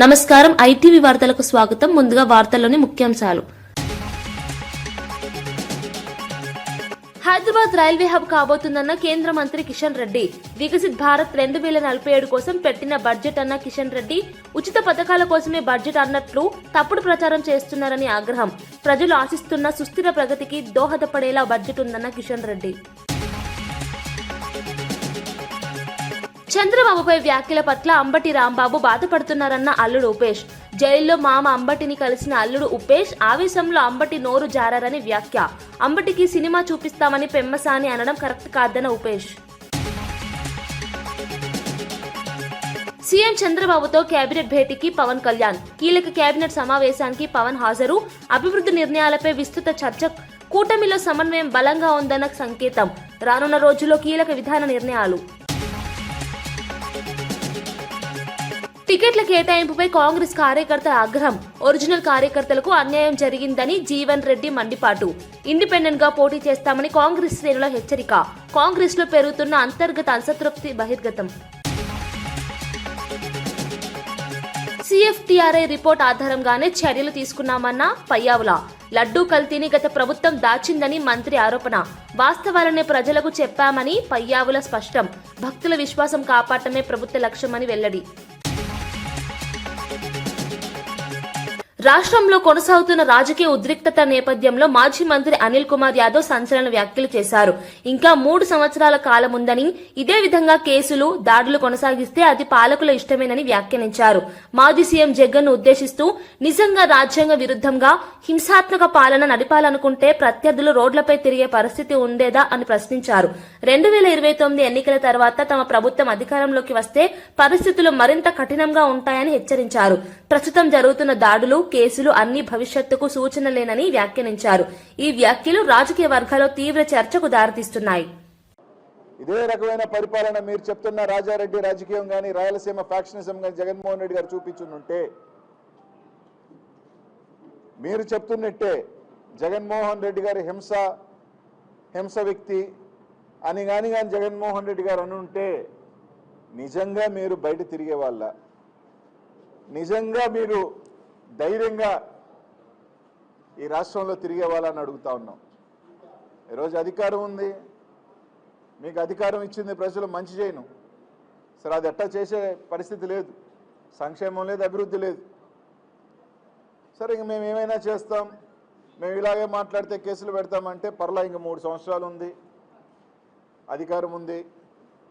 నమస్కారం ఐటీవీ వార్తలకు స్వాగతం. ముందుగా వార్తల్లోని ముఖ్యాంశాలు. హైదరాబాద్ రైల్వే హబ్ కాబోతుందన్న కేంద్ర మంత్రి కిషన్ రెడ్డి. వికసిత్ భారత్ 2047 కోసం పెట్టిన బడ్జెట్ అన్న కిషన్ రెడ్డి ఉచిత పథకాల కోసమే బడ్జెట్ అన్నట్లు తప్పుడు ప్రచారం చేస్తున్నారని ఆగ్రహం. ప్రజలు ఆశిస్తున్న సుస్థిర ప్రగతికి దోహదపడేలా బడ్జెట్ ఉందన్న కిషన్ రెడ్డి. చంద్రబాబుపై వ్యాఖ్యల పట్ల అంబటి రాంబాబు బాధపడుతున్నారన్న అల్లుడు ఉపేష్. జైల్లో మామ అంబటిని కలిసిన అల్లుడు ఉపేష్ ఆవేశంలో అంబటి నోరు జారారని వ్యాఖ్య. అంబటికి సినిమా చూపిస్తామని పెమ్మసాని అనడం కరెక్ట్ కాదన్న ఉపేష్. సీఎం చంద్రబాబుతో కేబినెట్ భేటీకి పవన్ కళ్యాణ్. కీలక కేబినెట్ సమావేశానికి పవన్ హాజరు. అభివృద్ధి నిర్ణయాలపై విస్తృత చర్చ. కూటమిలో సమన్వయం బలంగా ఉందన్న సంకేతం. రానున్న రోజుల్లో కీలక విధాన నిర్ణయాలు. టికెట్ల కేటాయింపుపై కాంగ్రెస్ కార్యకర్తల ఆగ్రహం. ఒరిజినల్ కార్యకర్తలకు అన్యాయం జరిగిందని జీవన్ రెడ్డి మండిపాటు. ఇండిపెండెంట్ గా పోటీ చేస్తామని కాంగ్రెస్ శ్రేణుల హెచ్చరిక. కాంగ్రెస్ లో పెరుగుతున్న అంతర్గత అసంతృప్తి బహిర్గతం. సిఎఫ్టిఆర్ఐ రిపోర్ట్ ఆధారంగానే చర్యలు తీసుకున్నామన్న పయ్యావుల. లడ్డూ కల్తీని గత ప్రభుత్వం దాచిందని మంత్రి ఆరోపణ. వాస్తవాలనే ప్రజలకు చెప్పామని పయ్యావుల స్పష్టం. భక్తుల విశ్వాసం కాపాడటమే ప్రభుత్వ లక్ష్యమని వెల్లడి. రాష్ట్రంలో కొనసాగుతున్న రాజకీయ ఉద్రిక్తత నేపథ్యంలో మాజీ మంత్రి అనిల్ కుమార్ యాదవ్ సంచలన వ్యాఖ్యలు చేశారు. ఇంకా 3 సంవత్సరాల కాలం ఉందని, ఇదే విధంగా కేసులు, దాడులు కొనసాగిస్తే అది పాలకుల ఇష్టమేనని వ్యాఖ్యానించారు. మాజీ సీఎం జగన్ ను ఉద్దేశిస్తూ నిజంగా రాజ్యాంగ విరుద్ధంగా హింసాత్మక పాలన నడిపాలనుకుంటే ప్రత్యర్థులు రోడ్లపై తిరిగే పరిస్థితి ఉండేదా అని ప్రశ్నించారు. 2029 ఎన్నికల తర్వాత తమ ప్రభుత్వం అధికారంలోకి వస్తే పరిస్థితులు మరింత కఠినంగా ఉంటాయని హెచ్చరించారు. ప్రస్తుతం జరుగుతున్న దాడులు, కేసులు అన్ని భవిష్యత్తుకు సూచనలేనని వ్యాఖ్యానించారు. ఈ వ్యాఖ్యలు రాజకీయ వర్గాల్లో తీవ్ర చర్చకు దారితీస్తున్నాయి. ఇదే రకమైన పరిపాలన మీరు చెప్తున్న రాజారెడ్డి రాజకీయం గాని, రాయలసీమ ఫ్యాక్షనిజం గాని జగన్మోహన్ రెడ్డి గారు చూపించుంటే, మీరు చెప్తున్నట్టే జగన్మోహన్ రెడ్డి గారి హింస వ్యక్తి అని కానీ జగన్మోహన్ రెడ్డి గారు అనుంటే నిజంగా మీరు బయట తిరిగే వాళ్ళ, నిజంగా మీరు ధైర్యంగా ఈ రాష్ట్రంలో తిరిగే వాళ్ళని అడుగుతా ఉన్నాం. ఈరోజు అధికారం ఉంది, మీకు అధికారం ఇచ్చింది ప్రజలు, మంచి చేయను సరే, అది ఎట్టా చేసే పరిస్థితి లేదు, సంక్షేమం లేదు, అభివృద్ధి లేదు. సరే, ఇంక మేము ఏమైనా చేస్తాం, మేము ఇలాగే మాట్లాడితే కేసులు పెడతామంటే పర్లా, ఇంక 3 సంవత్సరాలు ఉంది, అధికారం ఉంది,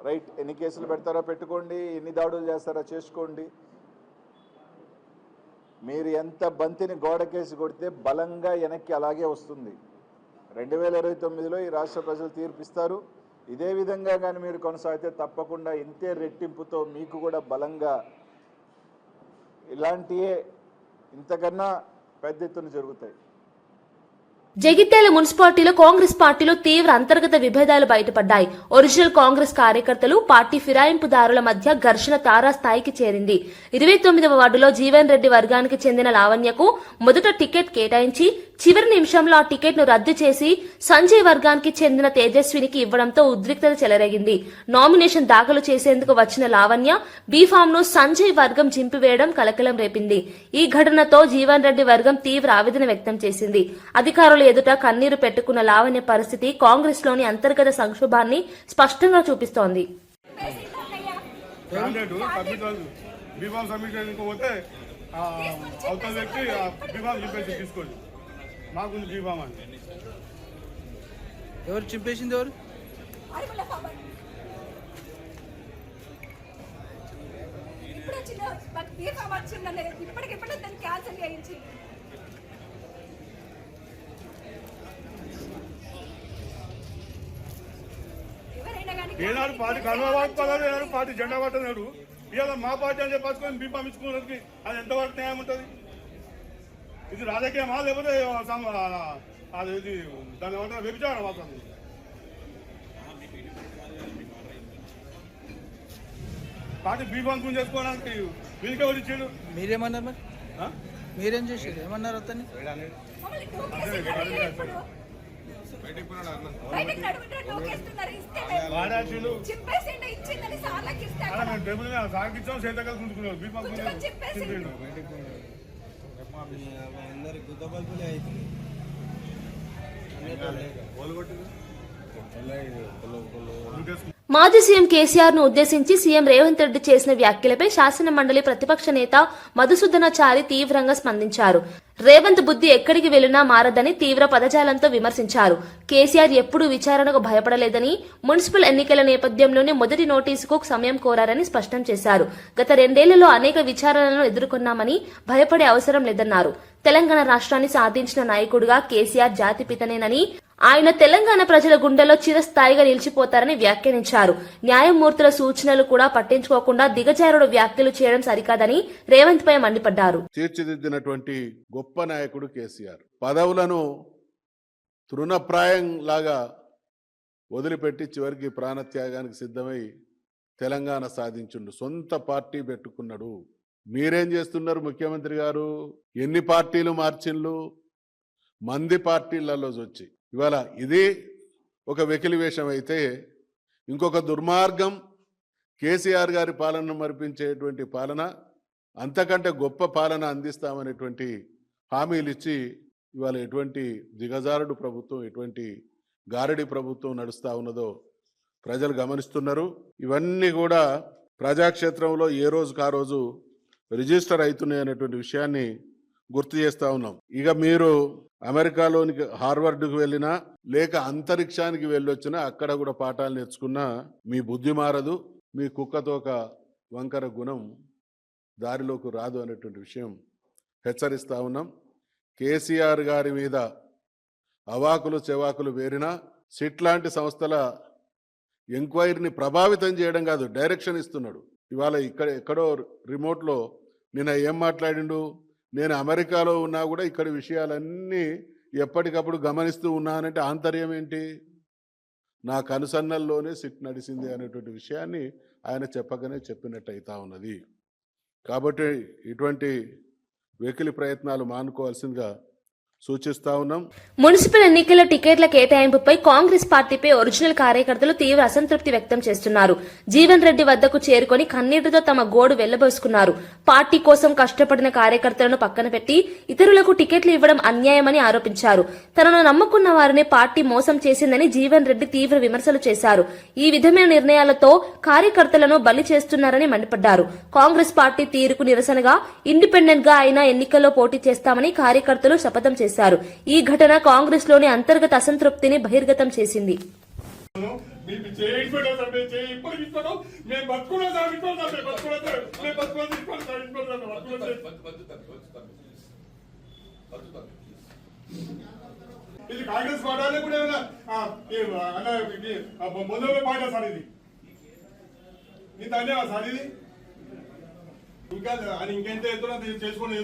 రైట్. ఎన్ని కేసులు పెడతారో పెట్టుకోండి, ఎన్ని దాడులు చేస్తారో చేసుకోండి. మీరు ఎంత బంతిని గోడకేసి కొడితే బలంగా వెనక్కి అలాగే వస్తుంది. 2029లో ఈ రాష్ట్ర ప్రజలు తీర్పిస్తారు. ఇదే విధంగా కానీ మీరు కొనసాగితే తప్పకుండా ఇంతే రెట్టింపుతో మీకు కూడా బలంగా ఇలాంటియే ఇంతకన్నా పెద్ద ఎత్తున జరుగుతాయి. జగిత్యాల మున్సిపాలిటీలో కాంగ్రెస్ పార్టీలో తీవ్ర అంతర్గత విభేదాలు బయటపడ్డాయి. ఒరిజినల్ కాంగ్రెస్ కార్యకర్తలు, పార్టీ ఫిరాయింపుదారుల మధ్య ఘర్షణ తారాస్థాయికి చేరింది. 29వ వార్డులో జీవన్ రెడ్డి వర్గానికి చెందిన లావణ్యకు మొదట టికెట్ కేటాయించి చివరి నిమిషంలో ఆ టికెట్ ను రద్దు చేసి సంజయ్ వర్గానికి చెందిన తేజస్వినికి ఇవ్వడంతో ఉద్రిక్తత చెలరేగింది. నామినేషన్ దాఖలు చేసేందుకు వచ్చిన లావణ్య బీఫామ్ ను సంజయ్ వర్గం చింపివేయడం కలకలం రేపింది. ఈ ఘటనతో జీవన్ రెడ్డి వర్గం తీవ్ర ఆవేదన వ్యక్తం చేసింది. అధికారుల ఎదుట కన్నీరు పెట్టుకున్న లావణ్య పరిస్థితి కాంగ్రెస్ లోని అంతర్గత సంక్షోభాన్ని స్పష్టంగా చూపిస్తోంది. ఎవరు చింపేసింది? ఎవరు ఏనాడు పార్టీ కనుమవాడు, ఏనాడు పార్టీ జెండా పట్టనాడు. ఇవాళ మా పార్టీ అని చెప్పాల్సుకొని బీఫామ్ ఇచ్చుకున్నది అది ఎంతవరకు న్యాయం ఉంటుంది? ఇది రాజకీయమా లేకపోతే అది దాని ఏమంటారు వ్యభిచారం అవుతుంది? పార్టీ బీఫామ్ చేసుకోవడానికి వీళ్ళకి ఎవరు ఇచ్చాడు? మీరేమన్నారు? మరి మీరేం చేశారు? ఏమన్నారు? అతన్ని బయటకు నడుముంటే నూకేస్తున్నారు. ఇస్తే మేము చింపేసిండు, ఇచ్చిందని సార్లకి ఇస్తే సాగిచ్చాం చేతకాలు గుంటుకున్నారు కూర్చోమని చింపేసిండు. మాజీ సీఎం కేసీఆర్ ను ఉద్దేశించి సీఎం రేవంత్ రెడ్డి చేసిన వ్యాఖ్యలపై శాసన మండలి ప్రతిపక్ష నేత మధుసూదనాచారి తీవ్రంగా స్పందించారు. రేవంత్ బుద్ధి ఎక్కడికి వెళ్లినా మారదని తీవ్ర పదజాలంతో విమర్శించారు. కేసీఆర్ ఎప్పుడూ విచారణకు భయపడలేదని, మున్సిపల్ ఎన్నికల నేపథ్యంలోనే మొదటి నోటీసుకు సమయం కోరారని స్పష్టం చేశారు. గత 2 ఏళ్లలో అనేక విచారణలను ఎదుర్కొన్నామని భయపడే అవసరం లేదన్నారు. తెలంగాణ రాష్ట్రాన్ని సాధించిన నాయకుడిగా కేసీఆర్ జాతిపితనేనని, ఆయన తెలంగాణ ప్రజల గుండెల్లో చిరస్థాయిగా నిలిచిపోతారని వ్యాఖ్యానించారు. న్యాయమూర్తుల సూచనలు కూడా పట్టించుకోకుండా దిగజారుడు వ్యాఖ్యలు చేయడం సరికాదని రేవంత్ పై మండిపడ్డారు. తీర్చిదిద్దినటువంటి గొప్ప నాయకుడు కేసీఆర్ పదవులను తృణప్రాయం లాగా వదిలిపెట్టి చివరికి ప్రాణత్యాగానికి సిద్ధమై తెలంగాణ సాధించుండు. సొంత పార్టీ పెట్టుకున్నాడు. మీరేం చేస్తున్నారు ముఖ్యమంత్రి గారు? ఎన్ని పార్టీలు మార్చిండ్లు? మంది పార్టీలలో వచ్చి ఇవాళ ఇది ఒక వెకిలి వేషం అయితే, ఇంకొక దుర్మార్గం కేసీఆర్ గారి పాలనను మరిపించేటువంటి పాలన, అంతకంటే గొప్ప పాలన అందిస్తామనేటువంటి హామీలు ఇచ్చి ఇవాళ ఎటువంటి దిగజారుడు ప్రభుత్వం, ఎటువంటి గారడి ప్రభుత్వం నడుస్తూ ఉన్నదో ప్రజలు గమనిస్తున్నారు. ఇవన్నీ కూడా ప్రజాక్షేత్రంలో ఏ రోజుకు ఆ రోజు రిజిస్టర్ అవుతున్నాయి అనేటువంటి విషయాన్ని గుర్తు చేస్తూ ఉన్నాం. ఇక మీరు అమెరికాలోనికి హార్వర్డ్కి వెళ్ళినా లేక అంతరిక్షానికి వెళ్ళొచ్చినా అక్కడ కూడా పాఠాలు నేర్చుకున్నా మీ బుద్ధి మారదు, మీ కుక్కతోక వంకర గుణం దారిలోకి రాదు అనేటువంటి విషయం హెచ్చరిస్తూ ఉన్నాం. కేసీఆర్ గారి మీద అవాకులు చెవాకులు వేరినా సిట్ లాంటి సంస్థల ఎంక్వైరీని ప్రభావితం చేయడం కాదు, డైరెక్షన్ ఇస్తున్నాడు. ఇవాళ ఎక్కడో రిమోట్లో నిన్న ఏం మాట్లాడిండు? నేను అమెరికాలో ఉన్నా కూడా ఇక్కడ విషయాలన్నీ ఎప్పటికప్పుడు గమనిస్తూ ఉన్నానంటే ఆంతర్యం ఏంటి? నా కనుసన్నల్లోనే సిట్ నడిచింది అనేటువంటి విషయాన్ని ఆయన చెప్పగానే చెప్పినట్టు అవుతా ఉన్నది. కాబట్టి ఇటువంటి వెకిలి ప్రయత్నాలు మానుకోవాల్సిందిగా సూచిస్తా ఉన్నాం. మున్సిపల్ ఎన్నికల టికెట్ల కేటాయింపుపై కాంగ్రెస్ పార్టీపై ఒరిజినల్ కార్యకర్తలు తీవ్ర అసంతృప్తి వ్యక్తం చేస్తున్నారు. జీవన్ రెడ్డి వద్దకు చేరుకొని కన్నీటితో తమ గోడు వెళ్లబోసుకున్నారు. పార్టీ కోసం కష్టపడిన కార్యకర్తలను పక్కన పెట్టి ఇతరులకు టికెట్లు ఇవ్వడం అన్యాయమని ఆరోపించారు. తనను నమ్ముకున్న వారిని పార్టీ మోసం చేసిందని జీవన్ రెడ్డి తీవ్ర విమర్శలు చేశారు. ఈ విధమైన నిర్ణయాలతో కార్యకర్తలను బలి చేస్తున్నారని మండిపడ్డారు. కాంగ్రెస్ పార్టీ తీరుకు నిరసనగా ఇండిపెండెంట్ గా అయినా ఎన్నికల్లో పోటీ చేస్తామని కార్యకర్తలు శపథం చేశారు. ఈ ఘటన కాంగ్రెస్ లోని అంతర్గత అసంతృప్తిని బహిర్గతం చేసింది. ఇది కాంగ్రెస్ పార్టీ కూడా మొదలు పాట సార్, ఇది ఇంత అనే సార్, ఇది ఇంకా అని ఇంకెంత ఎత్తున చేసుకొని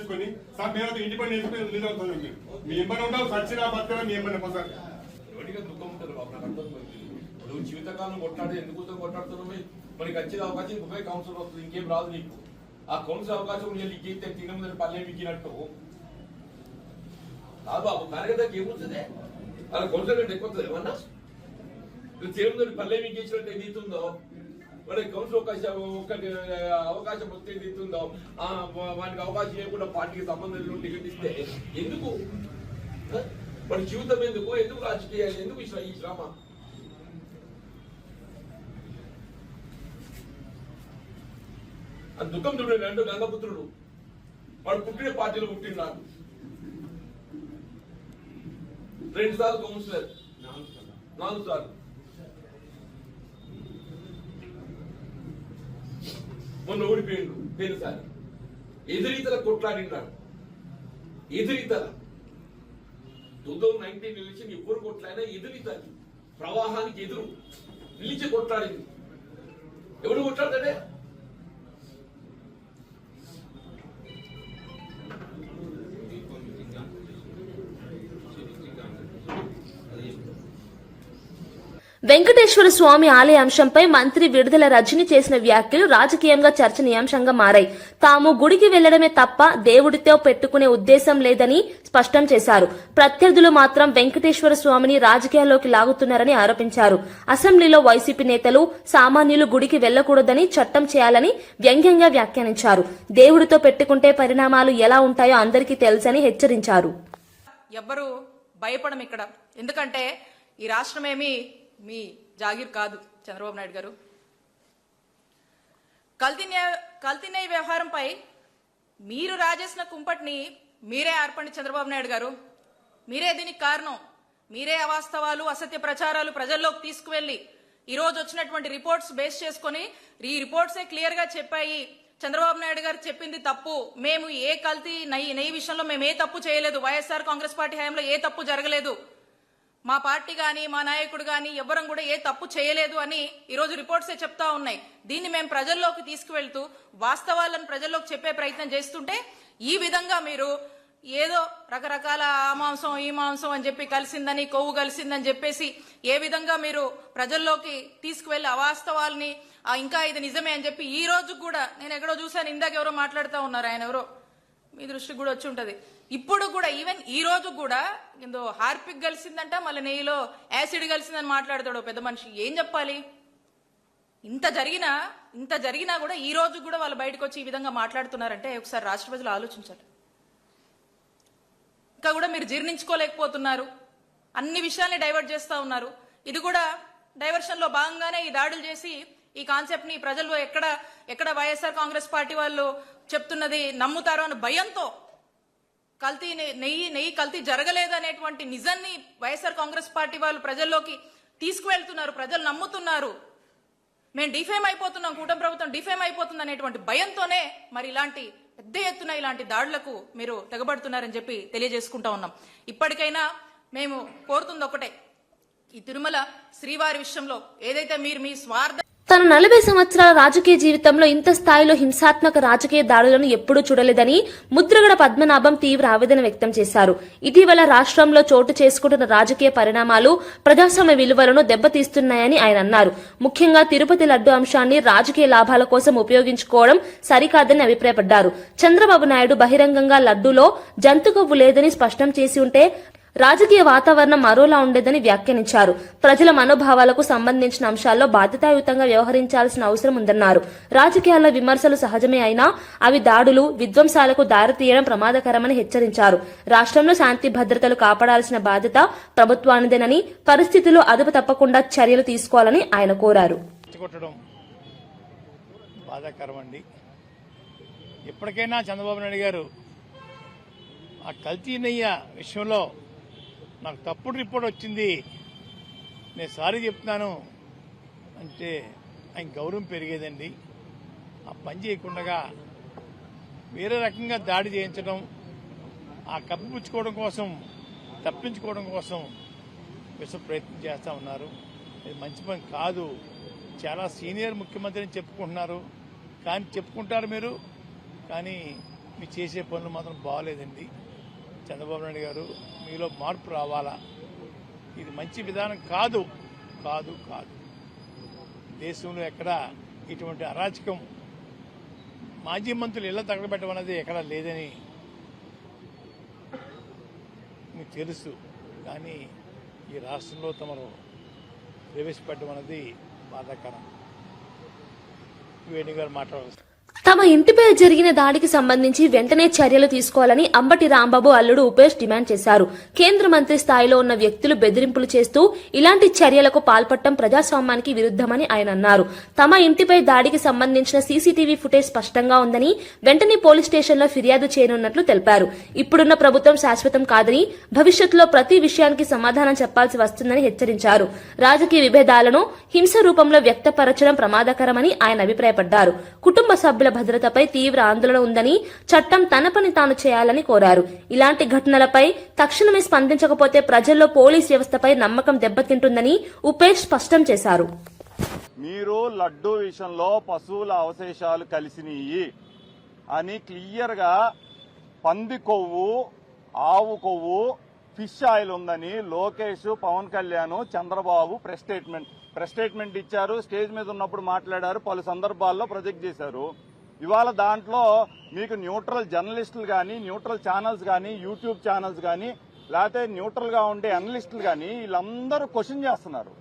సార్ మేము ఇండిపెండెంట్ చేసుకుని రిలీజ్ అవుతుంది. మీ ఇబ్బంది ఉండవు, సచ్చినా బతకరా మీ ఇబ్బంది సార్. ఎవరిగా దుఃఖం ఉంటుంది బాబు, నాకు అర్థం నువ్వు జీవితకాలం కొట్లాడి ఎందుకు కొట్లాడుతున్నావు? మనకి వచ్చేది అవకాశం ఇంకొక కౌన్సిల్ వస్తుంది, ఇంకేం రాదు నీకు. ఆ కౌన్సిల్ అవకాశం నీకు తినముందని పల్లె మిక్కినట్టు కాదు బాబు. కార్యకర్తకి ఏమవుతుంది? అలా కౌన్సిల్ కంటే ఎక్కువ వస్తుంది ఏమన్నా? తినముందని పల్లె మిక్కించినట్టు ఏది ఇస్తుందో, మరి కౌన్సిల్ అవకాశం వస్తే ఏది ఇస్తుందో, వానికి అవకాశం లేకుండా పార్టీకి సంబంధం టికెట్ ఇస్తే ఎందుకు? వాడి జీవితం ఎందుకు? ఎందుకు రాజకీయాలు? ఎందుకు ఈ శ్రమ? అది దుఃఖం చూడండి. అంటే గంగపుత్రుడు వాడు పుట్టిన పార్టీలో పుట్టినాడు. 2 సార్లు కౌన్సిలర్, 4 సార్లు. మొన్న ఓడిపోయిండు పేరుసారి. ఎదురీతల కొట్లాడినాడు. ఎదురీతల 2019 ఎలక్షన్ ఎవరు కొట్లాడినా ఎదురీతలు ప్రవాహానికి ఎదురు నిలిచి కొట్లాడింది. ఎవరు కొట్లాడతాడే? వెంకటేశ్వర స్వామి ఆలయ అంశంపై మంత్రి విడుదల రజని చేసిన వ్యాఖ్యలు రాజకీయంగా చర్చనీయాంశంగా మారాయి. తాము గుడికి వెళ్లడమే తప్ప దేవుడితో పెట్టుకునే ఉద్దేశం లేదని స్పష్టం చేశారు. ప్రత్యర్థులు మాత్రం వెంకటేశ్వర స్వామిని రాజకీయాల్లోకి లాగుతున్నారని ఆరోపించారు. అసెంబ్లీలో వైసీపీ నేతలు సామాన్యులు గుడికి వెళ్లకూడదని చట్టం చేయాలని వ్యంగ్యంగా వ్యాఖ్యానించారు. దేవుడితో పెట్టుకుంటే పరిణామాలు ఎలా ఉంటాయో అందరికీ తెలుసని హెచ్చరించారు. ఎవ్వరూ భయపడం ఇక్కడ. ఎందుకంటే ఈ రాష్ట్రమేమి మీ జాగీర్ కాదు చంద్రబాబు నాయుడు గారు. కల్తీ వ్యవహారంపై మీరు రాజేసిన కుంపటిని మీరే ఆర్పండి చంద్రబాబు నాయుడు గారు. మీరే దీనికి కారణం. మీరే అవాస్తవాలు, అసత్య ప్రచారాలు ప్రజల్లోకి తీసుకువెళ్లి ఈ రోజు వచ్చినటువంటి రిపోర్ట్స్ బేస్ చేసుకుని ఈ రిపోర్ట్సే క్లియర్ గా చెప్పాయి చంద్రబాబు నాయుడు గారు చెప్పింది తప్పు, మేము ఏ కల్తీ నెయ్యి విషయంలో మేము ఏ తప్పు చేయలేదు, వైఎస్ఆర్ కాంగ్రెస్ పార్టీ హయాంలో ఏ తప్పు జరగలేదు, మా పార్టీ గాని మా నాయకుడు గాని ఎవ్వరం కూడా ఏ తప్పు చేయలేదు అని ఈరోజు రిపోర్ట్సే చెప్తా ఉన్నాయి. దీన్ని మేము ప్రజల్లోకి తీసుకువెళ్తూ వాస్తవాలను ప్రజల్లోకి చెప్పే ప్రయత్నం చేస్తుంటే ఈ విధంగా మీరు ఏదో రకరకాల ఆ మాంసం ఈ మాంసం అని చెప్పి కలిసిందని, కొవ్వు కలిసిందని చెప్పేసి ఏ విధంగా మీరు ప్రజల్లోకి తీసుకువెళ్లి అవాస్తవాల్ని ఇంకా ఇది నిజమే అని చెప్పి ఈ రోజు కూడా నేను ఎక్కడో చూశాను, ఇందాక ఎవరో మాట్లాడుతూ ఉన్నారు, ఆయన ఎవరో మీ దృష్టికి కూడా వచ్చి ఉంటది. ఇప్పుడు కూడా ఈవెన్ ఈ రోజు కూడా ఏందో హార్పిక్ కలిసిందంట, మళ్ళీ నెయ్యిలో యాసిడ్ కలిసిందని మాట్లాడతాడు పెద్ద మనిషి. ఏం చెప్పాలి? ఇంత జరిగినా కూడా ఈ రోజు కూడా వాళ్ళు బయటకు వచ్చి ఈ విధంగా మాట్లాడుతున్నారంటే ఒకసారి రాష్ట్ర ప్రజలు ఆలోచించాలి. ఇంకా కూడా మీరు జీర్ణించుకోలేకపోతున్నారు. అన్ని విషయాల్ని డైవర్ట్ చేస్తా ఉన్నారు. ఇది కూడా డైవర్షన్ లో భాగంగానే ఈ దాడులు చేసి ఈ కాన్సెప్ట్ ని ప్రజలు ఎక్కడ వైఎస్ఆర్ కాంగ్రెస్ పార్టీ వాళ్ళు చెప్తున్నది నమ్ముతారో అని భయంతో నెయ్యి కల్తీ జరగలేదు అనేటువంటి నిజాన్ని వైఎస్ఆర్ కాంగ్రెస్ పార్టీ వాళ్ళు ప్రజల్లోకి తీసుకువెళ్తున్నారు. ప్రజలు నమ్ముతున్నారు. మేము డిఫేమ్ అయిపోతున్నాం, కూటమి ప్రభుత్వం డిఫేమ్ అయిపోతుంది అనేటువంటి భయంతోనే మరి ఇలాంటి పెద్ద ఎత్తున ఇలాంటి దాడులకు మీరు తెగబడుతున్నారని చెప్పి తెలియజేసుకుంటా ఉన్నాం. ఇప్పటికైనా మేము కోరుతుంది ఒకటే, ఈ తిరుమల శ్రీవారి విషయంలో ఏదైతే మీరు మీ స్వార్థ తన 40 సంవత్సరాల రాజకీయ జీవితంలో ఇంత స్థాయిలో హింసాత్మక రాజకీయ దాడులను ఎప్పుడూ చూడలేదని ముద్రగడ పద్మనాభం తీవ్ర ఆవేదన వ్యక్తం చేశారు. ఇటీవల రాష్ట్రంలో చోటు చేసుకుంటున్న రాజకీయ పరిణామాలు ప్రజాస్వామ్య విలువలను దెబ్బతీస్తున్నాయని ఆయన అన్నారు. ముఖ్యంగా తిరుపతి లడ్డు అంశాన్ని రాజకీయ లాభాల కోసం ఉపయోగించుకోవడం సరికాదని అభిప్రాయపడ్డారు. చంద్రబాబు నాయుడు బహిరంగంగా లడ్డూలో జంతు కొవ్వు లేదని స్పష్టం చేసి ఉంటే రాజకీయ వాతావరణం మరోలా ఉండేదని వ్యాఖ్యానించారు. ప్రజల మనోభావాలకు సంబంధించిన అంశాల్లో బాధ్యతాయుతంగా వ్యవహరించాల్సిన అవసరం ఉందన్నారు. రాజకీయాల్లో విమర్శలు సహజమే అయినా అవి దాడులు, విధ్వంసాలకు దారితీయడం ప్రమాదకరమని హెచ్చరించారు. రాష్ట్రంలో శాంతి భద్రతలు కాపాడాల్సిన బాధ్యత ప్రభుత్వానిదేనని, పరిస్థితుల్లో అదుపు తప్పకుండా చర్యలు తీసుకోవాలని ఆయన కోరారు. ఎప్పటికైనా చంద్రబాబు నాయుడు గారు ఆ కల్తీ నెయ్య విషయంలో నాకు తప్పుడు రిపోర్ట్ వచ్చింది, నేను సారీ చెప్తున్నాను అంటే ఆయన గౌరవం పెరిగేదండి. ఆ పని చేయకుండా వేరే రకంగా దాడి చేయించడం, ఆ కప్పిపుచ్చుకోవడం కోసం, తప్పించుకోవడం కోసం ప్రయత్నం చేస్తూ ఉన్నారు. ఇది మంచి పని కాదు. చాలా సీనియర్ ముఖ్యమంత్రిని చెప్పుకుంటున్నారు, కానీ చెప్పుకుంటారు మీరు, కానీ మీరు చేసే పనులు మాత్రం బాగోలేదండి. చంద్రబాబు నాయుడు గారు, మీలో మార్పు రావాలా. ఇది మంచి విధానం కాదు కాదు కాదు దేశంలో ఎక్కడ ఇటువంటి అరాచకం మాజీ మంత్రులు ఇళ్ల తగలబెట్టడం అనేది ఎక్కడా లేదని మీకు తెలుసు. కానీ ఈ రాష్ట్రంలో తమరు ప్రవేశపెట్టడం అనేది బాధాకరం. వేణు గారు మాట్లాడారు. తమ ఇంటిపై జరిగిన దాడికి సంబంధించి వెంటనే చర్యలు తీసుకోవాలని అంబటి రాంబాబు అల్లుడు ఉపేష్ డిమాండ్ చేశారు. కేంద్ర మంత్రి స్థాయిలో ఉన్న వ్యక్తులు బెదిరింపులు చేస్తూ ఇలాంటి చర్యలకు పాల్పడటం ప్రజాస్వామ్యానికి విరుద్దమని ఆయన అన్నారు. తమ ఇంటిపై దాడికి సంబంధించిన సీసీటీవీ ఫుటేజ్ స్పష్టంగా ఉందని, వెంటనే పోలీస్ స్టేషన్లో ఫిర్యాదు చేయనున్నట్లు తెలిపారు. ఇప్పుడున్న ప్రభుత్వం శాశ్వతం కాదని, భవిష్యత్తులో ప్రతి విషయానికి సమాధానం చెప్పాల్సి వస్తుందని హెచ్చరించారు. రాజకీయ విభేదాలను హింస రూపంలో వ్యక్తపరచడం ప్రమాదకరమని ఆయన అభిప్రాయపడ్డారు. కుటుంబ సభ్యుల భద్రతపై తీవ్ర ఆందోళన ఉందని, చట్టం తన పని తాను చేయాలని కోరారు. ఇలాంటి ఘటనలపై తక్షణమే స్పందించకపోతే ప్రజల్లో పోలీస్ వ్యవస్థపై నమ్మకం దెబ్బతింటుందని ఉపేష్ స్పష్టం చేశారు. మీరు లడ్డూ విషయంలో పశువుల అవశేషాలు కలిసినవి అని క్లియర్ గా పంది కొవ్వు, ఆవు కొవ్వు ఫిష్ ఆయిల్ ఉందని లోకేష్, పవన్ కళ్యాణ్, చంద్రబాబు ప్రెస్ స్టేట్మెంట్ ఇచ్చారు. స్టేజ్ మీద ఉన్నప్పుడు మాట్లాడారు, పలు సందర్భాల్లో ప్రొజెక్ట్ చేశారు. ఇవాళ దాంట్లో మీకు న్యూట్రల్ జర్నలిస్టులు కానీ, న్యూట్రల్ ఛానల్స్ కానీ, యూట్యూబ్ ఛానల్స్ కానీ, లేకపోతే న్యూట్రల్ గా ఉండే అనలిస్టులు కానీ వీళ్ళందరూ క్వశ్చన్ చేస్తున్నారు.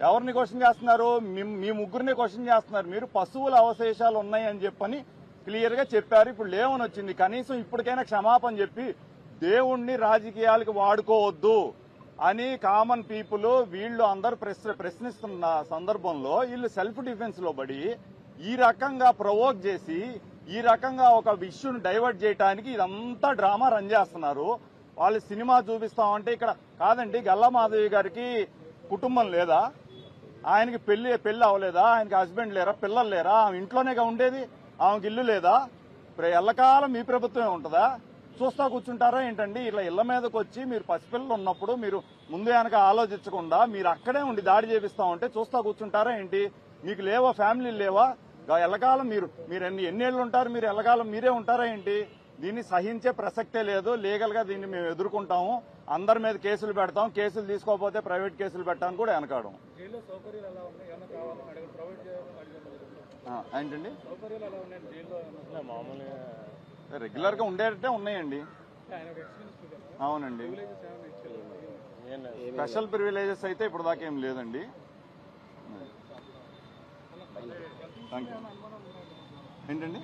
ఎవరిని క్వశ్చన్ చేస్తున్నారు? మీ ముగ్గురిని క్వశ్చన్ చేస్తున్నారు. మీరు పశువుల అవశేషాలు ఉన్నాయని చెప్పని క్లియర్ గా చెప్పారు. ఇప్పుడు లేవని వచ్చింది. కనీసం ఇప్పటికైనా క్షమాపణ చెప్పి దేవుణ్ణి రాజకీయాలకు వాడుకోవద్దు అని కామన్ పీపుల్ వీళ్ళు అందరూ ప్రశ్నిస్తున్న సందర్భంలో వీళ్ళు సెల్ఫ్ డిఫెన్స్ లో పడి ఈ రకంగా ప్రవోక్ చేసి ఈ రకంగా ఒక ఇష్యూని డైవర్ట్ చేయడానికి ఇదంతా డ్రామా రన్ చేస్తున్నారు. వాళ్ళు సినిమా చూపిస్తామంటే ఇక్కడ కాదండి, గల్లా మాధవి గారికి కుటుంబం లేదా? ఆయనకి పెళ్లి అవ్వలేదా? ఆయనకి హస్బెండ్ లేరా? పిల్లలు లేరా? ఆమె ఇంట్లోనేగా ఉండేది. ఆమెకి ఇల్లు లేదా? ఎల్లకాలం మీ ప్రభుత్వమే ఉంటుందా? చూస్తా కూర్చుంటారా ఏంటండి? ఇట్లా ఇళ్ల మీదకి వచ్చి మీరు పసిపిల్లలు ఉన్నప్పుడు మీరు ముందు వెనక ఆలోచించకుండా మీరు అక్కడే ఉండి దాడి చేపిస్తా ఉంటే చూస్తా కూర్చుంటారా ఏంటి? మీకు లేవా? ఫ్యామిలీలు లేవా? ఎల్లకాలం మీరు ఎన్నేళ్ళు ఉంటారు? మీరు ఎల్లకాలం మీరే ఉంటారా ఏంటి? దీన్ని సహించే ప్రసక్తే లేదు. లీగల్ గా దీన్ని మేము ఎదుర్కొంటాము. అందరి మీద కేసులు పెడతాం. కేసులు తీసుకోకపోతే ప్రైవేట్ కేసులు పెట్టడానికి కూడా వెనకాడం. ఏంటండి? రెగ్యులర్ గా ఉండేటట్టే ఉన్నాయండి. అవునండి. స్పెషల్ ప్రివిలేజెస్ అయితే ఇప్పుడు దాకా ఏం లేదండి. ఏంటండి?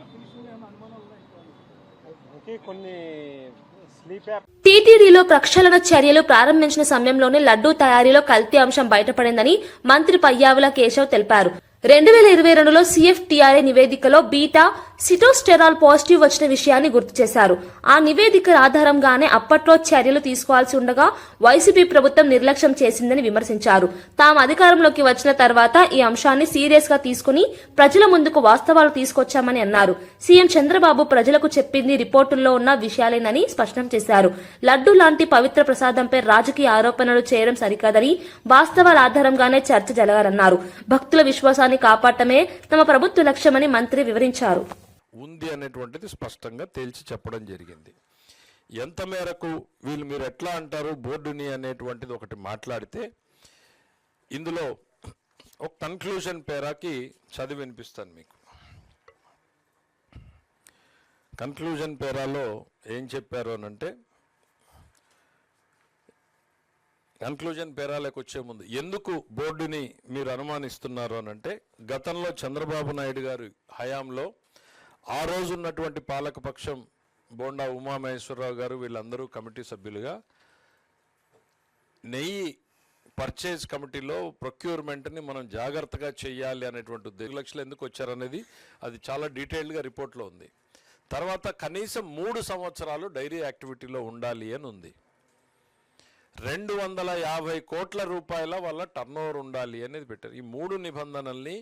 కొన్ని టీటీడీలో ప్రక్షాళన చర్యలు ప్రారంభించిన సమయంలోనే లడ్డూ తయారీలో కల్తీ అంశం బయటపడిందని మంత్రి పయ్యావుల కేశవ్ తెలిపారు. 2022లో CFTRA నివేదికలో బీటా సిటోస్టెరాల్ పాజిటివ్ వచ్చిన విషయాన్ని గుర్తు చేశారు. ఆ నివేదిక ఆధారంగానే అప్పట్లో చర్యలు తీసుకోవాల్సి ఉండగా వైసీపీ ప్రభుత్వం నిర్లక్ష్యం చేసిందని విమర్శించారు. తాము అధికారంలోకి వచ్చిన తర్వాత ఈ అంశాన్ని సీరియస్ గా తీసుకుని ప్రజల ముందుకు వాస్తవాలు తీసుకొచ్చామని అన్నారు. సీఎం చంద్రబాబు ప్రజలకు చెప్పింది రిపోర్టుల్లో ఉన్న విషయాలేనని స్పష్టం చేశారు. లడ్డూ లాంటి పవిత్ర ప్రసాదంపై రాజకీయ ఆరోపణలు చేయడం సరికాదని, వాస్తవాల ఆధారంగానే చర్చ జరగాలన్నారు. భక్తుల విశ్వాసాన్ని కాపాడటమే తమ ప్రభుత్వ లక్ష్యమని మంత్రి వివరించారు. ఉంది అనేటువంటిది స్పష్టంగా తేల్చి చెప్పడం జరిగింది. ఎంత మేరకు మీరు ఎట్లా అంటారు బోర్డుని అనేటువంటిది ఒకటి మాట్లాడితే ఇందులో ఒక కన్క్లూజన్ పేరాకి చదివి వినిపిస్తాను మీకు. కన్క్లూజన్ పేరాలో ఏం చెప్పారు అనంటే, కన్క్లూజన్ పేరాలకు వచ్చే ముందు ఎందుకు బోర్డుని మీరు అనుమానిస్తున్నారు అనంటే, గతంలో చంద్రబాబు నాయుడు గారి హయాంలో ఆ రోజు ఉన్నటువంటి పాలకపక్షం బోండా ఉమామహేశ్వరరావు గారు వీళ్ళందరూ కమిటీ సభ్యులుగా నెయ్యి పర్చేజ్ కమిటీలో ప్రొక్యూర్మెంట్ని మనం జాగ్రత్తగా చేయాలి అనేటువంటి 2 లక్షలు ఎందుకు వచ్చారనేది అది చాలా డీటెయిల్డ్గా రిపోర్ట్లో ఉంది. తర్వాత కనీసం 3 సంవత్సరాలు డైరీ యాక్టివిటీలో ఉండాలి అని ఉంది. 250 కోట్ల రూపాయల వల్ల టర్నోవర్ ఉండాలి అనేది పెట్టారు. ఈ 3 నిబంధనల్ని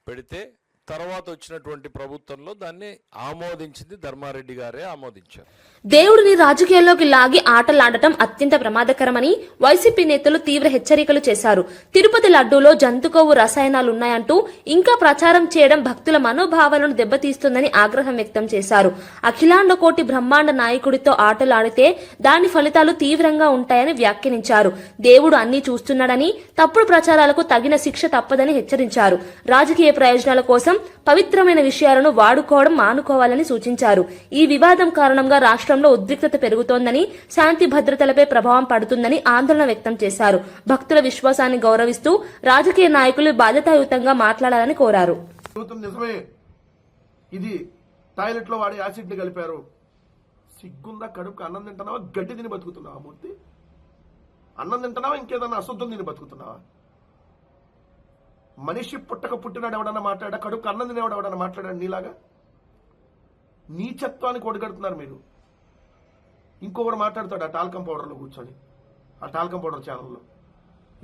పెడితే తర్వాత వచ్చినటువంటి ప్రభుత్వంలో దాన్ని ఆమోదించింది ధర్మారెడ్డి గారే ఆమోదించారు. దేవుడిని రాజకీయాల్లోకి లాగి ఆటలాడటం అత్యంత ప్రమాదకరమని వైసీపీ నేతలు తీవ్ర హెచ్చరికలు చేశారు. తిరుపతి లడ్డూలో జంతుకొవ్వు రసాయనాలున్నాయంటూ ఇంకా ప్రచారం చేయడం భక్తుల మనోభావాలను దెబ్బతీస్తుందని ఆగ్రహం వ్యక్తం చేశారు. అఖిలాండ కోటి బ్రహ్మాండ నాయకుడితో ఆటలాడితే దాని ఫలితాలు తీవ్రంగా ఉంటాయని వ్యాఖ్యానించారు. దేవుడు అన్నీ చూస్తున్నాడని, తప్పుడు ప్రచారాలకు తగిన శిక్ష తప్పదని హెచ్చరించారు. రాజకీయ ప్రయోజనాల కోసం పవిత్రమైన విషయాలను వాడుకోవడం మానుకోవాలని సూచించారు. ఈ వివాదం కారణంగా రాష్ట్రంలో ఉద్రిక్తత పెరుగుతోందని, శాంతి భద్రతలపై ప్రభావం పడుతుందని ఆందోళన వ్యక్తం చేశారు. భక్తుల విశ్వాసాన్ని గౌరవిస్తూ రాజకీయ నాయకులు బాధ్యతాయుతంగా మాట్లాడాలని కోరారు. నిజమే, ఇది టాయిలెట్ లో వాడి యాసిడ్ ని కలిపారు. సిగ్గుందా? కడుపుకి అన్నం తింటున్నావా? గడ్డి తిని బతుకుతున్నావా? మూర్తి, అన్నం తింటున్నావా? ఇంకేదన్నా అశుద్ధం తిని బతుకుతున్నావా? మనిషి పుట్టినాడు ఎవడన్నా మాట్లాడా? కడుపుకి అన్నం తినేవాడు ఎవడన్నా మాట్లాడాడు? నీలాగా నీచత్వానికి ఒడిగడుతున్నారు మీరు. ఇంకొకడు మాట్లాడతాడు ఆ టాల్కం పౌడర్లో కూర్చొని, ఆ టాల్కం పౌడర్ ఛానల్లో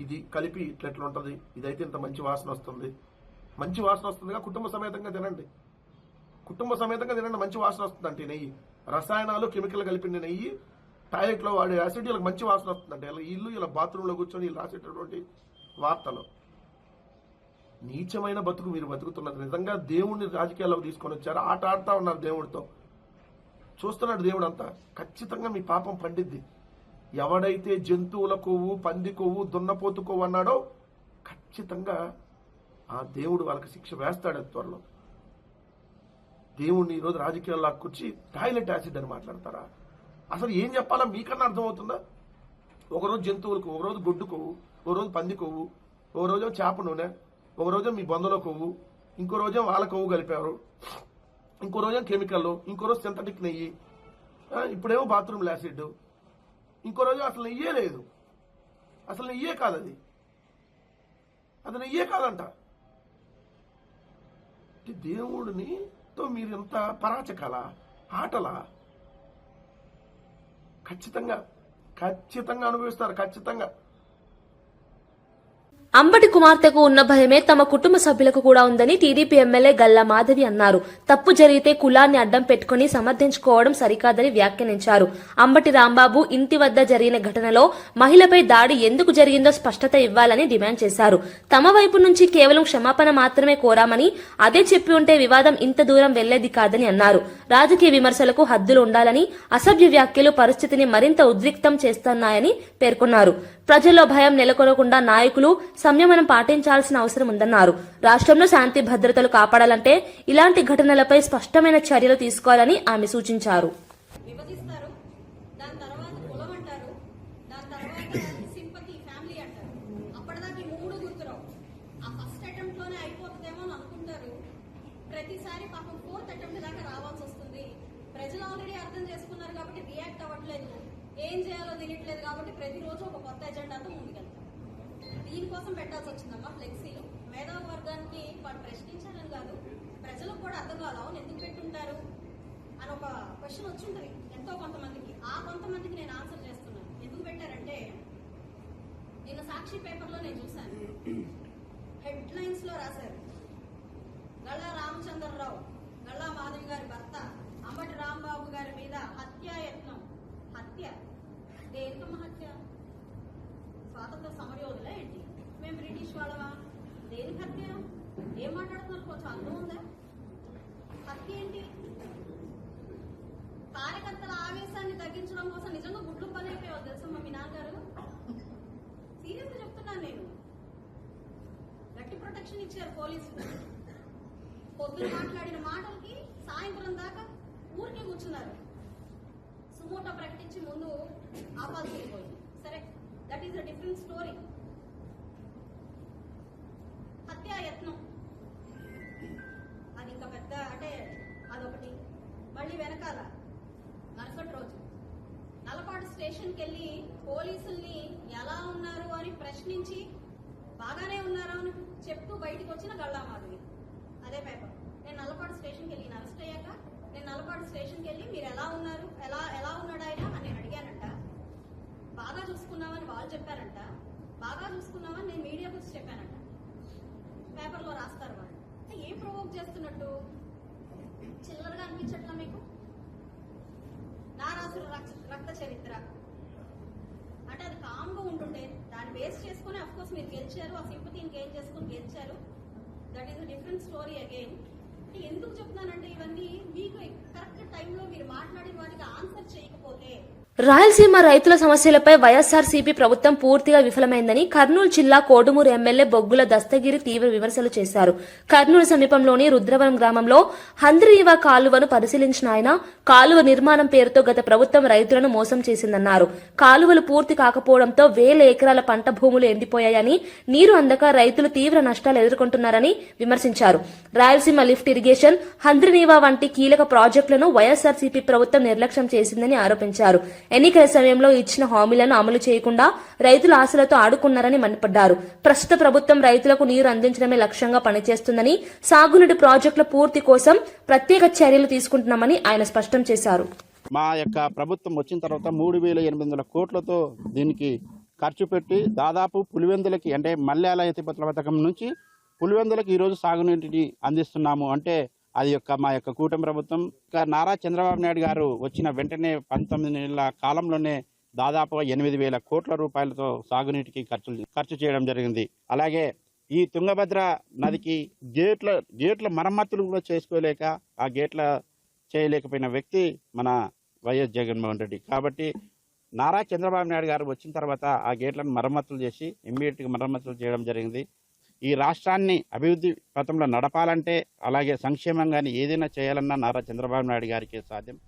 ఇది కలిపి ఇట్లా ఉంటుంది, ఇదైతే ఇంత మంచి వాసన వస్తుంది. మంచి వాసన వస్తుందిగా కుటుంబ సమేతంగా తినండి. కుటుంబ సమేతంగా తినండి, మంచి వాసన వస్తుందంటే. నెయ్యి రసాయనాలు కెమికల్ కలిపిన నెయ్యి టాయిలెట్లో వాడే యాసిడ్ వీళ్ళకి మంచి వాసన వస్తుందంటే ఇల్లు ఇలా బాత్రూంలో కూర్చొని వీళ్ళు రాసేటటువంటి వార్తలు. నీచమైన బతుకు మీరు బతుకుతున్నారు. నిజంగా దేవుణ్ణి రాజకీయాల్లోకి తీసుకొని వచ్చారు, ఆట ఆడుతా ఉన్నారు దేవుడితో. చూస్తున్నాడు దేవుడు అంతా. ఖచ్చితంగా మీ పాపం పండిద్ది. ఎవడైతే జంతువుల కొవ్వు, పంది కొవ్వు, దున్నపోతు కొవ్వు అన్నాడో ఖచ్చితంగా ఆ దేవుడు వాళ్ళకి శిక్ష వేస్తాడు త్వరలో. దేవుడిని ఈరోజు రాజకీయాల్లో కూర్చి టాయిలెట్ యాసిడ్ అని మాట్లాడతారా? అసలు ఏం చెప్పాలా మీకన్నా అర్థమవుతుందా? ఒకరోజు జంతువులకు, ఒకరోజు గొడ్డు కొవ్వు, ఒకరోజు పంది కొవ్వు, ఒక రోజు చేప నూనె, ఒక రోజు మీ బంధువుల కొవ్వు, ఇంకో రోజు వాళ్ళ కొవ్వు కలిపారు, ఇంకో రోజు కెమికల్, ఇంకో రోజు సింథటిక్ నెయ్యి, ఇప్పుడేమో బాత్రూమ్ యాసిడ్, ఇంకో రోజు అసలు నెయ్యే లేదు. అసలు నెయ్యే కాదు, అది నెయ్యే కాదంట. దేవుడిని తో మీరు ఎంత పరాచకాల ఆటలా? ఖచ్చితంగా అనుభవిస్తారు. ఖచ్చితంగా. అంబటి కుమార్తెకు ఉన్న భయమే తమ కుటుంబ సభ్యులకు కూడా ఉందని టీడీపీ ఎమ్మెల్యే గల్లా మాధవి అన్నారు. తప్పు జరిగితే కులాన్ని అడ్డం పెట్టుకుని సమర్థించుకోవడం సరికాదని వ్యాఖ్యానించారు. అంబటి రాంబాబు ఇంటి వద్ద జరిగిన ఘటనలో మహిళపై దాడి ఎందుకు జరిగిందో స్పష్టత ఇవ్వాలని డిమాండ్ చేశారు. తమ వైపు నుంచి కేవలం క్షమాపణ మాత్రమే కోరామని, అదే చెప్పి ఉంటే వివాదం ఇంత దూరం వెళ్లేది కాదని అన్నారు. రాజకీయ విమర్శలకు హద్దులు ఉండాలని, అసభ్య వ్యాఖ్యలు పరిస్థితిని మరింత ఉద్రిక్తం చేస్తున్నాయని పేర్కొన్నారు. ప్రజల్లో భయం నెలకొనకుండా నాయకులు సంయమనం పాటించాల్సిన అవసరం ఉందన్నారు. రాష్ట్రంలో శాంతి భద్రతలు కాపాడాలంటే ఇలాంటి ఘటనలపై స్పష్టమైన చర్యలు తీసుకోవాలని ఆమె సూచించారు. విభజిస్తారు, దాని తర్వాత కులం అంటారు, దాని తర్వాత సింపతి ఫ్యామిలీ అంటారు. అప్పటిదాకా ఈ మూడు గుర్తురావు. ఆ ఫస్ట్ అటెంప్ట్ లోనే అయిపోతుందేమో అని అనుకుంటారు. ప్రతిసారి పాపం ఫోర్త్ అటెంప్ట్ దాకా రావాల్సి వస్తుంది. ప్రజలు ఆల్రెడీ అర్థం చేసుకున్నారు కాబట్టి రియాక్ట్ అవ్వట్లేదు, ఏం చేయాలో తెలియట్లేదు కాబట్టి ప్రతిరోజు ఒక కొత్త ఎజెండాతో ముందుకెళ్తారు. దీనికోసం పెట్టాల్సి వచ్చిందమ్మా ఫ్లెక్సీలు. మేధావి వర్గానికి వాళ్ళు ప్రశ్నించాలని కాదు, ప్రజలకు కూడా అర్థం కాదు, అవును ఎందుకు పెట్టుంటారు అని ఒక క్వశ్చన్ వచ్చి ఉంటుంది ఎంతో కొంతమందికి. ఆ కొంతమందికి నేను ఆన్సర్ చేస్తున్నాను. ఎందుకు పెట్టారంటే నిన్న సాక్షి పేపర్లో నేను చూశాను, హెడ్ లైన్స్ లో రాశారు, గల్లా రామచంద్రరావు, గల్లా మాధవి గారి భర్త అంబటి రాంబాబు గారి మీద హత్యాయత్నం. హత్య దేనికమ్మ హత్య? స్వాతంత్ర సమరయోధులా ఏంటి? మేము బ్రిటిష్ వాళ్ళమా? దేనికి హత్య? ఏం మాట్లాడుతున్నారు? కొంచెం అర్థం ఉందా? హత్య ఏంటి? కార్యకర్తల ఆవేశాన్ని తగ్గించడం కోసం నిజంగా గుడ్లు పని అయిపోయావు తెలుసమ్మా మీ నాన్నగారు. సీరియస్ గా చెప్తున్నాను నేను. గట్టి ప్రొటెక్షన్ ఇచ్చారు పోలీసులు. పొద్దున మాట్లాడిన మాటలకి సాయంత్రం దాకా ఊరికే కూర్చున్నారు. సుమోటో ప్రకటించి ముందు ఆపాల్సి పోయింది. సరే, that is a different story. హత్యాయత్నం అది ఇంకా పెద్ద, అంటే అదొకటి. మళ్ళీ వెనకాల మరుసటి రోజు నల్లపాడు స్టేషన్కి వెళ్ళి పోలీసుల్ని ఎలా ఉన్నారు అని ప్రశ్నించి బాగానే ఉన్నారా అని చెప్తూ బయటకు వచ్చిన గల్లా మాధవి. అదే పేపర్. నేను నల్లపాడు స్టేషన్కి వెళ్ళి అరెస్ట్ అయ్యాక నేను నల్లపాడు స్టేషన్కి వెళ్ళి మీరు ఎలా ఉన్నారు, ఎలా ఉన్నాడు ఆయన అని నేను అడిగానంట. బాగా చూసుకున్నామని వాళ్ళు చెప్పారంట, బాగా చూసుకున్నామని నేను మీడియాకు వచ్చి చెప్పానంట. పేపర్లో రాస్తారు వాళ్ళు. ఏం ప్రొవోక్ చేస్తున్నట్టు? చిల్లరగా అనిపించట్లా మీకు? నారాసుల రక్త చరిత్ర అంటే అది కామ్గా ఉంటుండే, దాన్ని బేస్ చేసుకుని అఫ్ కోర్స్ మీరు గెలిచారు, ఆ సింపతిని గెయిన్ చేసుకుని గెలిచారు. That is a different story again. ఎందుకు చెప్తున్నానంటే ఇవన్నీ మీకు కరెక్ట్ టైంలో మీరు మాట్లాడిన వాటికి ఆన్సర్ చేయకపోతే. రాయలసీమ రైతుల సమస్యలపై వైఎస్ఆర్సీపీ ప్రభుత్వం పూర్తిగా విఫలమైందని కర్నూలు జిల్లా కోడుమూరు ఎమ్మెల్యే బొగ్గుల దస్తగిరి తీవ్ర విమర్శలు చేశారు. కర్నూలు సమీపంలోని రుద్రవరం గ్రామంలో హంద్రీవా కాలువను పరిశీలించిన ఆయన కాలువ నిర్మాణం పేరుతో గత ప్రభుత్వం రైతులను మోసం చేసిందన్నారు. కాలువలు పూర్తి కాకపోవడంతో వేల ఎకరాల పంట భూములు ఎండిపోయాయని, నీరు అందక రైతులు తీవ్ర నష్టాలు ఎదుర్కొంటున్నారని విమర్శించారు. రాయలసీమ లిఫ్ట్ ఇరిగేషన్, హంద్రీవా వంటి కీలక ప్రాజెక్టులను వైఎస్ఆర్సీపీ ప్రభుత్వం నిర్లక్ష్యం చేసిందని ఆరోపించారు. ఎన్నికల సమయంలో ఇచ్చిన హామీలను అమలు చేయకుండా రైతుల ఆశలతో ఆడుకున్నారని మండిపడ్డారు. ప్రస్తుత ప్రభుత్వం రైతులకు నీరు అందించడమే లక్ష్యంగా పనిచేస్తుందని, సాగునీటి ప్రాజెక్టుల పూర్తి కోసం ప్రత్యేక చర్యలు తీసుకుంటున్నామని ఆయన స్పష్టం చేశారు. మా యొక్క ప్రభుత్వం వచ్చిన తర్వాత 3,800 కోట్లతో దీనికి ఖర్చు పెట్టి దాదాపు పులివెందులకి, అంటే మల్యాల ఎత్తిపోతల పథకం నుంచి పులివెందులకి ఈరోజు సాగునీటిని అందిస్తున్నాము. అంటే అది మా యొక్క కూటమి ప్రభుత్వం. నారా చంద్రబాబు నాయుడు గారు వచ్చిన వెంటనే 19 నెలల కాలంలోనే దాదాపు 8,000 కోట్ల రూపాయలతో సాగునీటికి ఖర్చు చేయడం జరిగింది. అలాగే ఈ తుంగభద్ర నదికి గేట్ల మరమ్మతులు కూడా చేసుకోలేక, ఆ గేట్ల చేయలేకపోయిన వ్యక్తి మన వైఎస్ జగన్మోహన్ రెడ్డి. కాబట్టి నారా చంద్రబాబు నాయుడు గారు వచ్చిన తర్వాత ఆ గేట్లను మరమ్మతులు చేసి ఇమ్మీడియట్గా మరమ్మతులు చేయడం జరిగింది. ఈ రాష్ట్రాన్ని అభివృద్ధి పథంలో నడపాలంటే, అలాగే సంక్షేమంగానే ఏదైనా చేయాలన్నా నారా చంద్రబాబు నాయుడు గారికి సాధ్యం.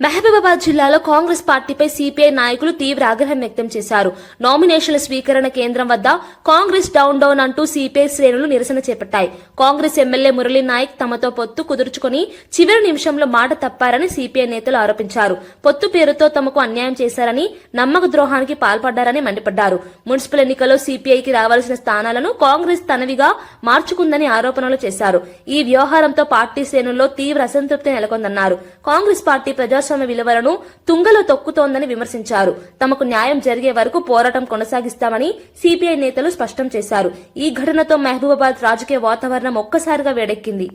మహబూబాబాద్ జిల్లాలో కాంగ్రెస్ పార్టీపై సిపిఐ నాయకులు తీవ్ర ఆగ్రహం వ్యక్తం చేశారు. నామినేషన్ల స్వీకరణ కేంద్రం వద్ద కాంగ్రెస్ డౌన్ డౌన్ అంటూ సిపిఐ శ్రేణులు నిరసన చేపట్టాయి. కాంగ్రెస్ ఎమ్మెల్యే మురళీ నాయక్ తమతో పొత్తు కుదుర్చుకుని చివరి నిమిషంలో మాట తప్పారని సిపిఐ నేతలు ఆరోపించారు. పొత్తు పేరుతో తమకు అన్యాయం చేశారని, నమ్మక ద్రోహానికి పాల్పడ్డారని మండిపడ్డారు. మున్సిపల్ ఎన్నికల్లో సిపిఐకి రావాల్సిన స్థానాలను కాంగ్రెస్ తనవిగా మార్చుకుందని ఆరోపణలు చేశారు. ఈ వ్యవహారంతో పార్టీ శ్రేణుల్లో తీవ్ర అసంతృప్తి నెలకొందన్నారు. కాంగ్రెస్ పార్టీ ప్రజాస్వామ్య విలువలను తుంగలో తొక్కుతోందని విమర్శించారు. తమకు న్యాయం జరిగే వరకు పోరాటం కొనసాగిస్తామని సిపిఐ నేతలు స్పష్టం చేశారు. ఈ ఘటనతో మహబూబాబాద్ రాజకీయ వాతావరణం ఒక్కసారిగా వేడెక్కింది.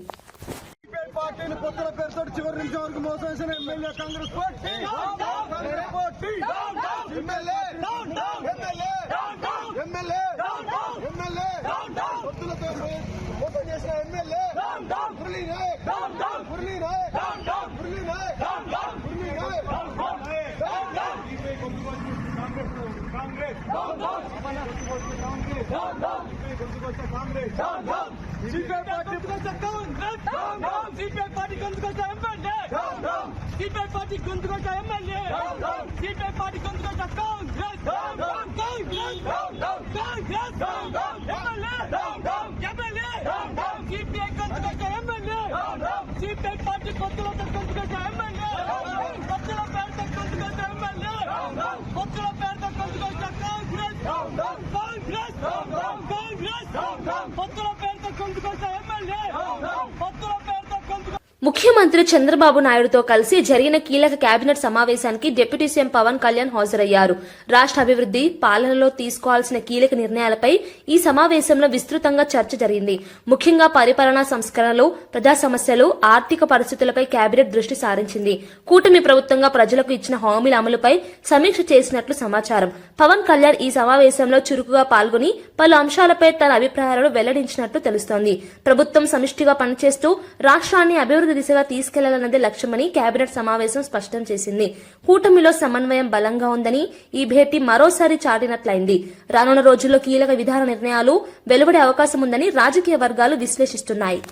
ముఖ్యమంత్రి చంద్రబాబు నాయుడుతో కలిసి జరిగిన కీలక కేబినెట్ సమావేశానికి డిప్యూటీ సీఎం పవన్ కళ్యాణ్ హాజరయ్యారు. రాష్ట్ర అభివృద్ధి, పాలనలో తీసుకోవాల్సిన కీలక నిర్ణయాలపై ఈ సమావేశంలో విస్తృతంగా చర్చ జరిగింది. ముఖ్యంగా పరిపాలనా సంస్కరణలు, ప్రజా సమస్యలు, ఆర్థిక పరిస్థితులపై కేబినెట్ దృష్టి సారించింది. కూటమి ప్రభుత్వంగా ప్రజలకు ఇచ్చిన హామీల అమలుపై సమీక్ష చేసినట్లు సమాచారం. పవన్ కళ్యాణ్ ఈ సమావేశంలో చురుకుగా పాల్గొని పలు అంశాలపై తన అభిప్రాయాలను వెల్లడించినట్లు తెలుస్తోంది. ప్రభుత్వం సమిష్టిగా పనిచేస్తూ రాష్ట్రాన్ని అభివృద్ధి దిశగా తీసుకెళ్లాలన్నదే లక్ష్యమని కేబినెట్ సమావేశం స్పష్టం చేసింది. కూటమిలో సమన్వయం బలంగా ఉందని ఈ భేటీ మరోసారి చాటినట్లయింది. రానున్న రోజుల్లో కీలక విధాన నిర్ణయాలు వెలువడే అవకాశం ఉందని రాజకీయ వర్గాలు విశ్లేషిస్తున్నాయి.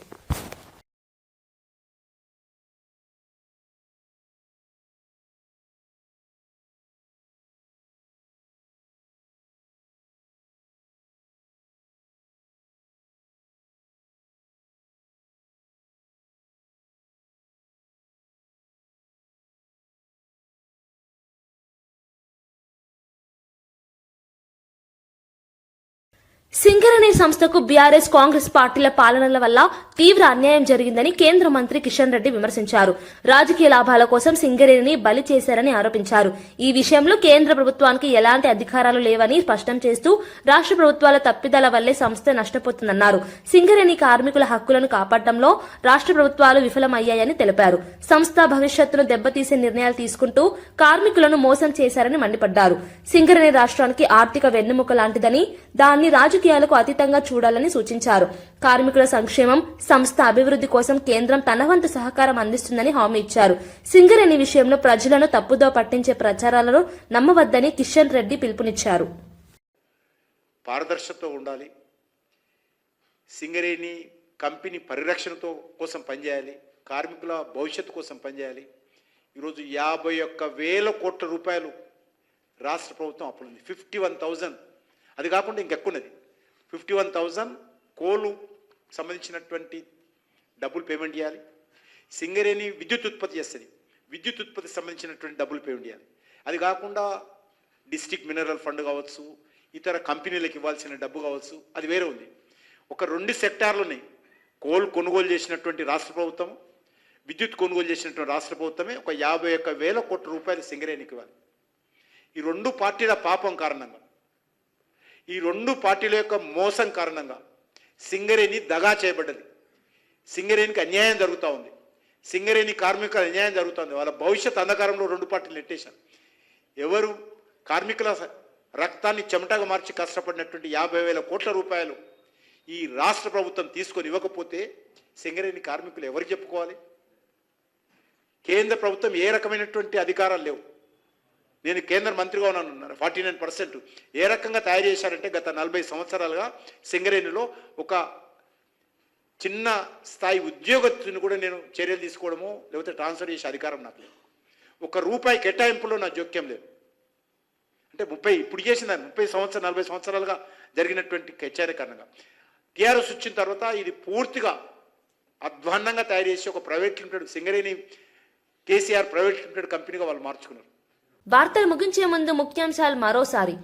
సింగరేణి సంస్థకు బీఆర్ఎస్, కాంగ్రెస్ పార్టీల పాలనల వల్ల తీవ్ర అన్యాయం జరిగిందని కేంద్ర మంత్రి కిషన్ రెడ్డి విమర్శించారు. రాజకీయ లాభాల కోసం సింగరేణిని బలి చేశారని ఆరోపించారు. ఈ విషయంలో కేంద్ర ప్రభుత్వానికి ఎలాంటి అధికారాలు లేవని స్పష్టం చేస్తూ రాష్ట్ర ప్రభుత్వాల తప్పిదాల వల్లే సంస్థ నష్టపోతుందన్నారు. సింగరేణి కార్మికుల హక్కులను కాపాడడంలో రాష్ట్ర ప్రభుత్వాలు విఫలమయ్యాయని తెలిపారు. సంస్థ భవిష్యత్తును దెబ్బతీసే నిర్ణయాలు తీసుకుంటూ కార్మికులను మోసం చేశారని మండిపడ్డారు. సింగరేణి రాష్ట్రానికి ఆర్థిక వెన్నెముక లాంటిదని, దాన్ని రాజకీయాలకు అతీతంగా చూడాలని సూచించారు. కార్మికుల సంక్షేమం, సంస్థ అభివృద్ధి కోసం కేంద్రం తన వంతు సహకారం అందిస్తుందని హామీ ఇచ్చారు. సింగరేణి విషయంలో ప్రజలను తప్పుదో పట్టించే ప్రచారాలను నమ్మవద్దని కిషన్ రెడ్డి పిలుపునిచ్చారు. పారదర్శకత ఉండాలి. సింగరేణి కంపెనీ పరిరక్షణతో కోసం పనిచేయాలి. కార్మికుల భవిష్యత్తు కోసం పనిచేయాలి. ఈరోజు 51,000 కోట్ల రూపాయలు రాష్ట్ర ప్రభుత్వం అప్పుడుంది. 51,000. అది కాకుండా ఇంకెక్కున్నది. 51,000 కోలు సంబంధించినటువంటి డబ్బులు పేమెంట్ చేయాలి. సింగరేణి విద్యుత్ ఉత్పత్తి చేస్తుంది. విద్యుత్ ఉత్పత్తికి సంబంధించినటువంటి డబ్బులు పేమెంట్ చేయాలి. అది కాకుండా డిస్ట్రిక్ట్ మినరల్ ఫండ్ కావచ్చు, ఇతర కంపెనీలకు ఇవ్వాల్సిన డబ్బు కావచ్చు, అది వేరే ఉంది. ఒక 2 సెక్టార్లు ఉన్నాయి. కోల్ కొనుగోలు చేసినటువంటి రాష్ట్ర ప్రభుత్వం, విద్యుత్ కొనుగోలు చేసినటువంటి రాష్ట్ర ప్రభుత్వమే ఒక 51,000 కోట్ల రూపాయలు సింగరేణికి ఇవ్వాలి. ఈ 2 పార్టీల పాపం కారణంగా, ఈ 2 పార్టీల యొక్క మోసం కారణంగా సింగరేణి దగా చేయబడ్డది. సింగరేణికి అన్యాయం జరుగుతూ ఉంది. సింగరేణి కార్మికులకు అన్యాయం జరుగుతుంది. వాళ్ళ భవిష్యత్ అంధకారంలో 2 పార్టీలు నెట్టేశారు. ఎవరు కార్మికుల రక్తాన్ని చెమటగా మార్చి కష్టపడినటువంటి 50,000 కోట్ల రూపాయలు ఈ రాష్ట్ర ప్రభుత్వం తీసుకొని ఇవ్వకపోతే సింగరేణి కార్మికులు ఎవరు చెప్పుకోవాలి? కేంద్ర ప్రభుత్వం ఏ రకమైనటువంటి అధికారాలు లేవు. నేను కేంద్ర మంత్రిగా ఉన్నాను. 49% ఏ రకంగా తయారు చేశారంటే గత 40 సంవత్సరాలుగా సింగరేణిలో ఒక చిన్న స్థాయి ఉద్యోగస్తుని కూడా నేను చర్యలు తీసుకోవడము లేకపోతే ట్రాన్స్ఫర్ చేసే అధికారం నాకు లేదు. ₹1 కేటాయింపులో నా జోక్యం లేదు. అంటే ఇప్పుడు చేసిందని 40 సంవత్సరాలుగా జరిగినటువంటి కచేరీ కారణంగా టీఆర్ఎస్ వచ్చిన తర్వాత ఇది పూర్తిగా అధ్వాన్నంగా తయారు చేసి ఒక private limited Singareni KCR private limited కంపెనీగా వాళ్ళు మార్చుకున్నారు. వార్తలు ముగించే ముందు ముఖ్యాంశాలు మరోసారి.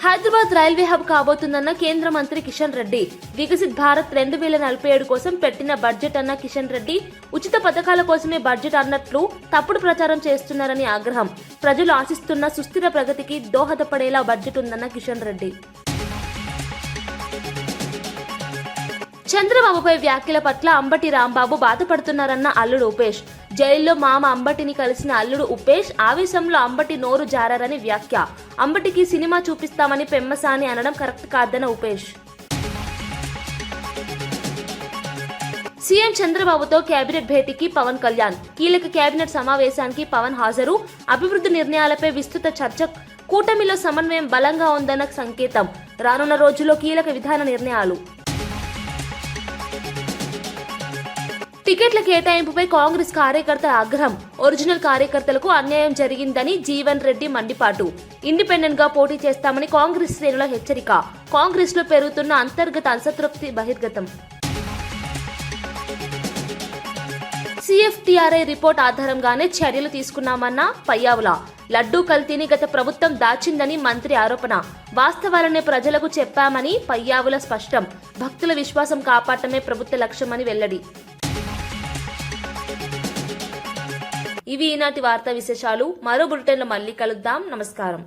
హైదరాబాద్ రైల్వే హబ్ కాబోతుందన్న కేంద్ర మంత్రి కిషన్ రెడ్డి. వికసిత్ భారత్ 2047 కోసం పెట్టిన బడ్జెట్ అన్న కిషన్ రెడ్డి. ఉచిత పథకాల కోసమే బడ్జెట్ అన్నట్లు తప్పుడు ప్రచారం చేస్తున్నారని ఆగ్రహం. ప్రజలు ఆశిస్తున్న సుస్థిర ప్రగతికి దోహదపడేలా బడ్జెట్ ఉందన్న కిషన్ రెడ్డి. చంద్రబాబుపై వ్యాఖ్యల పట్ల అంబటి రాంబాబు బాధపడుతున్నారన్న అల్లుడు ఉపేష్. జైల్లో మామ అంబటిని కలిసిన అల్లుడు ఉపేష్ ఆవేశంలో అంబటి నోరు జారారని వ్యాఖ్య. అంబటికి సినిమా చూపిస్తామని పెమ్మసాని అనడం కరెక్ట్ కాదన్న ఉపేష్. సీఎం చంద్రబాబుతో కేబినెట్ భేటీకి పవన్ కళ్యాణ్. కీలక కేబినెట్ సమావేశానికి పవన్ హాజరు. అభివృద్ధి నిర్ణయాలపై విస్తృత చర్చ. కూటమిలో సమన్వయం బలంగా ఉందన్న సంకేతం. రానున్న రోజుల్లో కీలక విధాన నిర్ణయాలు. టికెట్ల కేటాయింపుపై కాంగ్రెస్ కార్యకర్తల ఆగ్రహం. ఒరిజినల్ కార్యకర్తలకు అన్యాయం జరిగిందని జీవన్ రెడ్డి మండిపాటు. ఇండిపెండెంట్ గా పోటీ చేస్తామని కాంగ్రెస్ శ్రేణుల హెచ్చరిక. కాంగ్రెస్ లో పెరుగుతున్న అంతర్గత అసంతృప్తి బహిర్గతం. CFTRI రిపోర్ట్ ఆధారంగానే చర్యలు తీసుకున్నామన్న పయ్యావుల. లడ్డూ కల్తీని గత ప్రభుత్వం దాచిందని మంత్రి ఆరోపణ. వాస్తవాలనే ప్రజలకు చెప్పామని పయ్యావుల స్పష్టం. భక్తుల విశ్వాసం కాపాడటమే ప్రభుత్వ లక్ష్యమని వెల్లడి. ఇవి ఈనాటి వార్తా విశేషాలు. మరో బులెటిన్లో మళ్ళీ కలుద్దాం. నమస్కారం.